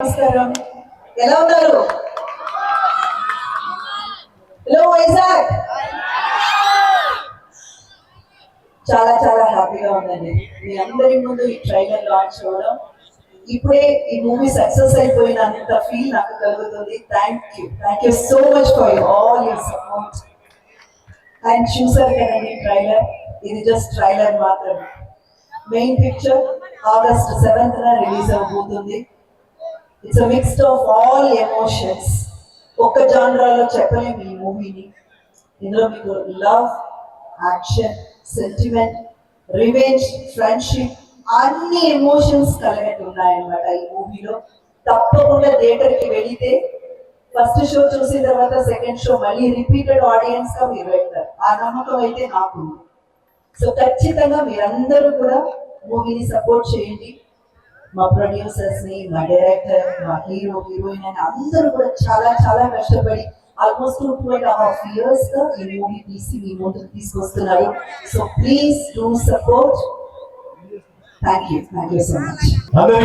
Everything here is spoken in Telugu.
నమస్కారం, ఎలా ఉన్నారు? హలో వైజాగ్, చాలా చాలా హ్యాపీగా ఉందండి మీ అందరి ముందు ఈ ట్రైలర్ లాంచ్ అవ్వడం. ఇప్పుడే ఈ మూవీ సక్సెస్ అయిపోయినంత ఫీల్ నాకు కలుగుతుంది. Thank you so much for all your support. And చూసారు కదండి ట్రైలర్, ఇది జస్ట్ ట్రైలర్ మాత్రమే. Main picture August 7th release అవబోతుంది. It's a mixed of all emotions. ఒక్క జానరాలో చెప్పలేము ఈ మూవీని. ఇందులో మీకు love, action, sentiment, revenge, friendship అన్ని ఎమోషన్స్ కలిగి ఉన్నాయన్నమాట ఈ మూవీలో. తప్పకుండా థియేటర్ కి వెళితే ఫస్ట్ షో చూసిన తర్వాత సెకండ్ షో మళ్ళీ రిపీటెడ్ ఆడియన్స్ గా మీరు వెళ్తారు. ఆ నమ్మకం అయితే నాకు. సో ఖచ్చితంగా మీరందరూ కూడా మూవీని సపోర్ట్ చేయండి. మా ప్రొడ్యూసర్స్ ని, మా డైరెక్టర్, మా హీరో, హీరోయిన్ అని అందరూ కూడా చాలా చాలా కష్టపడి ఆల్మోస్ట్ 2.5 years గా ఈ మూవీ తీసి మీ ముందుకు తీసుకొస్తున్నారు. So please do support. Thank you so much.